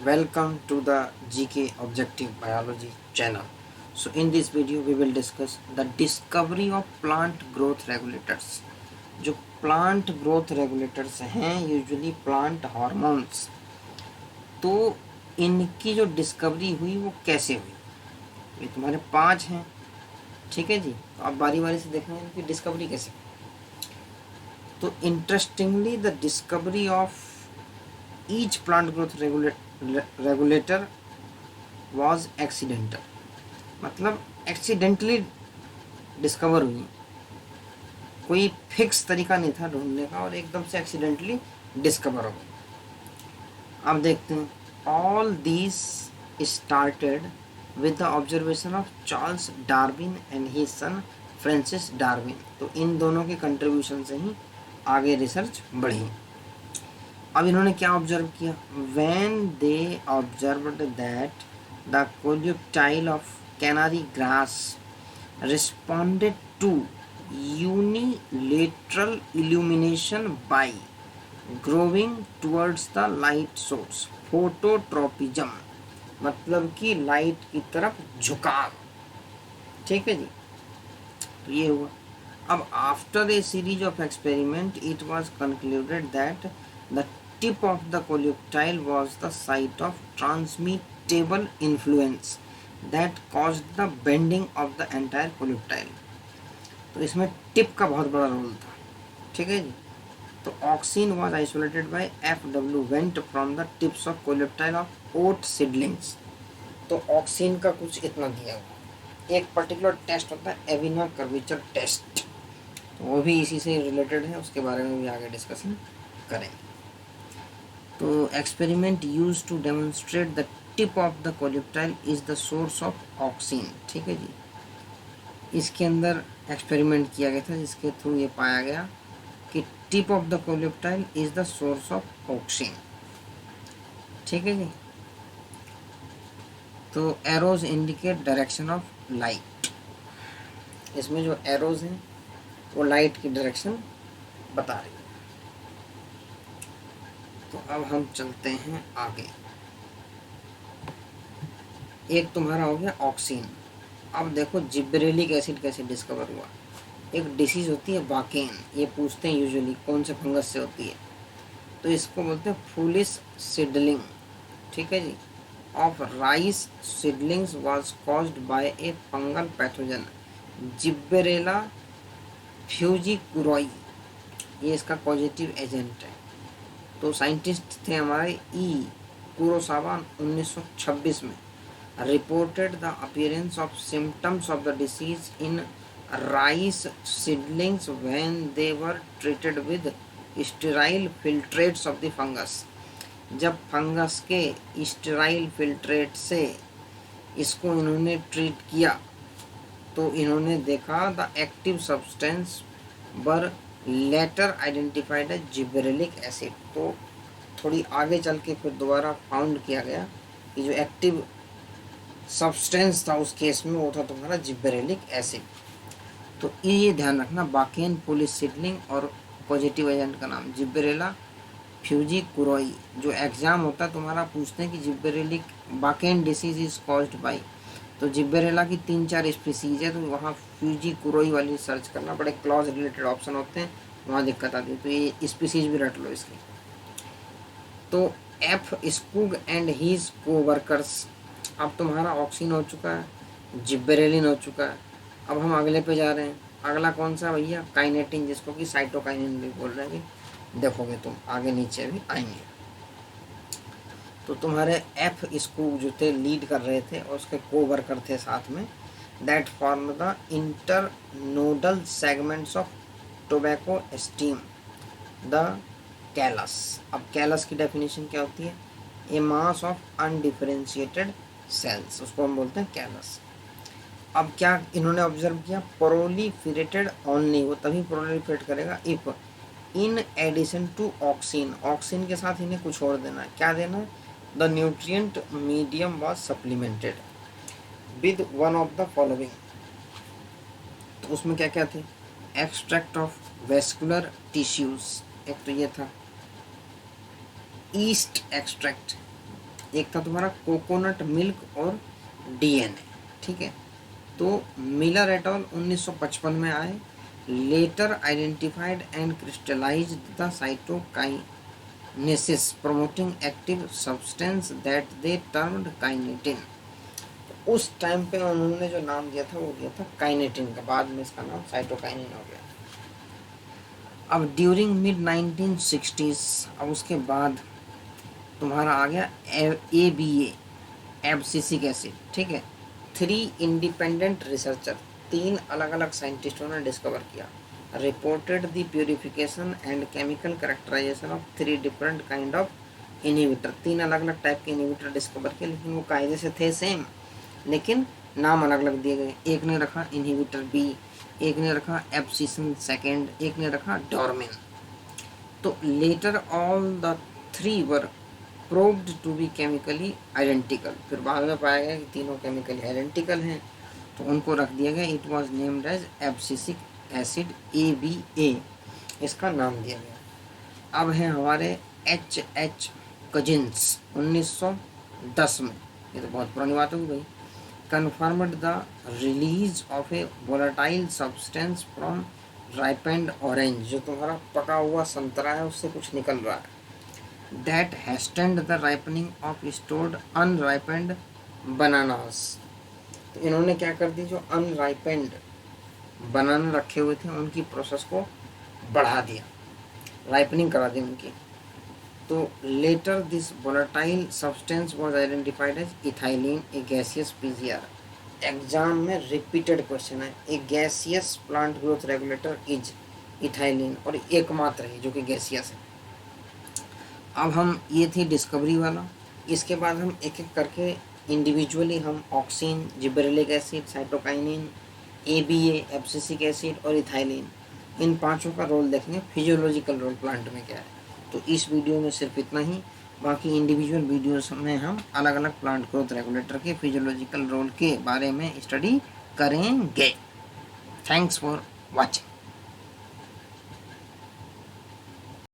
Welcome to the GK Objective Biology channel. So in this video we will discuss the discovery of plant growth regulators. जो plant growth regulators हैं usually plant hormones, तो इनकी जो discovery हुई वो कैसे हुई। ये तुम्हारे 5 हैं, ठीक है जी। तो आप बारी बारी से देखेंगे इनकी डिस्कवरी कैसे हुई। तो interestingly the discovery of each plant growth regulator was accidental, मतलब एक्सीडेंटली डिस्कवर हुई। कोई फिक्स तरीका नहीं था ढूंढने का और एकदम से एक्सीडेंटली डिस्कवर हो गई। अब देखते हैं, all these started with the observation of Charles Darwin and his son Francis Darwin. तो इन दोनों के कंट्रीब्यूशन से ही आगे रिसर्च बढ़ी। अब इन्होंने क्या ऑब्जर्व किया, when they observed that the coleoptile of canary grass responded to unilateral illumination by growing towards the light source, phototropism, मतलब कि लाइट की तरफ झुकाव। ठीक है जी, तो ये हुआ। अब after a series of experiment it was concluded that the tip of the coleoptile was the site of transmittable influence that caused the bending of the entire coleoptile. तो इसमें टिप का बहुत बड़ा रोल था, ठीक है जी। तो auxin was isolated by FW Went from the tips of coleoptile of oat seedlings. तो ऑक्सीन का कुछ इतना दिया हुआ। एक पर्टिकुलर टेस्ट होता है एविना कर्वेचर टेस्ट, तो वो भी इसी से रिलेटेड है, उसके बारे में भी आगे डिस्कशन करेंगे। तो experiment use to demonstrate the tip of the coleoptile is the source of auxin, ठीक है जी। इसके अंदर एक्सपेरिमेंट किया गया था जिसके थ्रू ये पाया गया कि tip of the coleoptile is the source of auxin, ठीक है जी। तो arrows indicate direction of light, इसमें जो एरोज हैं वो लाइट की डायरेक्शन बता रही है। तो अब हम चलते हैं आगे। एक तुम्हारा हो गया ऑक्सीन। अब देखो जिब्रेलिक एसिड कैसे डिस्कवर हुआ। एक डिसीज होती है बाकेन, ये पूछते हैं यूजुअली कौन से फंगस से होती है, तो इसको बोलते हैं फूलिश सीडलिंग, ठीक है जी, of rice seedlings was caused by a fungal pathogen Gibberella fujikuroi, ये इसका पॉजिटिव एजेंट है। तो साइंटिस्ट थे हमारे कुरोसावा 1926 में reported the appearance of symptoms of the disease in rice seedlings when they were treated with sterile filtrates of the fungus। जब fungus के sterile filtrate से इसको इन्होंने ट्रीट किया तो इन्होंने देखा the active substance were later identified as gibberellic acid. तो थोड़ी आगे चल के फिर दोबारा फाउंड किया गया कि जो एक्टिव सब्सटेंस था उस केस में वो था तुम्हारा जिब्रेलिक एसिड। तो ये ध्यान रखना, बाकेन पुलिस सीडलिंग और पॉजिटिव एजेंट का नाम जिब्रेला फ्यूजिकुरोई। जो एग्जाम होता है तुम्हारा पूछते हैं कि gibberellic bakanae disease is caused by, तो जिब्रेला की 3-4 स्पीसीज है, तो वहाँ फ्यूजिकुरोई वाली सर्च करना, बड़े क्लॉज रिलेटेड ऑप्शन होते हैं, वहाँ दिक्कत आती है। तो ये स्पीसीज भी रट लो इसकी। तो F Skoog and his coworkers. अब तुम्हारा ऑक्सीन हो चुका है, जिब्बेरेलिन हो चुका है। अब हम अगले पे जा रहे हैं। अगला कौन सा भैया, काइनेटिन, जिसको कि साइटोकाइनिन भी बोल रहे हैं। देखोगे तुम आगे नीचे भी आएंगे। तो तुम्हारे F स्कूग जो थे लीड कर रहे थे और उसके कोवर्कर थे साथ में, that form the internodal segments of tobacco steam the callus. अब कैलस की डेफिनेशन क्या होती है, ए मास ऑफ अनडिफरेंशिएटेड सेल्स, उसको हम बोलते हैं कैलस। अब क्या इन्होंने ऑब्जर्व किया, प्रोलिफेरेटेड ओनली, वो तभी प्रोलिफेरेट करेगा if in addition to auxin, auxin के साथ इन्हें कुछ और देना है। क्या देना है, the nutrient medium was supplemented with one of the following. तो उसमें क्या क्या थे, एक्सट्रैक्ट ऑफ वेस्कुलर टिश्यूज, एक तो ये था ईस्ट एक्सट्रैक्ट, एक था तुम्हारा कोकोनट मिल्क और डीएनए, ठीक है। तो मिलर एट ऑल 1955 में आए, later identified and crystallised the cytokinesis promoting active substance that they termed kinetin. उस टाइम पे उन्होंने जो नाम दिया था वो दिया था काइनेटिन का, बाद में इसका नाम साइटोकाइनिन हो गया। अब ड्यूरिंग मिड 1960s, अब उसके बाद तुम्हारा आ गया ABA एब्सिसिक एसिड, ठीक है। 3 इंडिपेंडेंट रिसर्चर, 3 अलग अलग साइंटिस्टों ने डिस्कवर किया, reported the purification and chemical characterisation of 3 different kind of inhibitor. 3 अलग अलग टाइप के इनहिबिटर डिस्कवर किए, लेकिन वो कायदे से थे सेम, लेकिन नाम अलग अलग दिए गए। एक ने रखा इनहिबिटर बी, एक ने रखा एब्सिसन सेकेंड, एक ने रखा डॉर्मिन। तो later all the 3 were proved to be chemically identical. फिर बाद में पाया गया कि तीनों केमिकली आइडेंटिकल हैं, तो उनको रख दिया गया, it was named as abscisic acid ABA, इसका नाम दिया गया। अब है हमारे HH कजिन्स 1910 में, ये तो बहुत पुरानी बात होगी भाई। Confirmed the release of A volatile substance from ripened orange, जो तुम्हारा पका हुआ संतरा है उससे कुछ निकल रहा है। That hastened the ripening of stored unripened bananas. तो इन्होंने क्या कर दी, जो अनराइपेंड बनाना रखे हुए थे उनकी प्रोसेस को बढ़ा दिया, राइपनिंग करा दी उनकी। तो later this volatile substance was identified as ethylene, a gaseous PGR। Exam में रिपीटेड क्वेश्चन है, a gaseous plant growth regulator is ethylene, और एकमात्र है जो कि गैसियस है। अब हम, ये थी डिस्कवरी वाला। इसके बाद हम एक एक करके इंडिविजुअली हम oxygen, gibberellic acid, cytokinin, ABA abscisic acid और इथाइलिन, इन पांचों का रोल देखेंगे, फिजियोलॉजिकल रोल प्लांट में क्या है। तो इस वीडियो में सिर्फ इतना ही, बाकी इंडिविजुअल वीडियोस में हम अलग अलग प्लांट ग्रोथ रेगुलेटर के फिजियोलॉजिकल रोल के बारे में स्टडी करेंगे। Thanks for watching.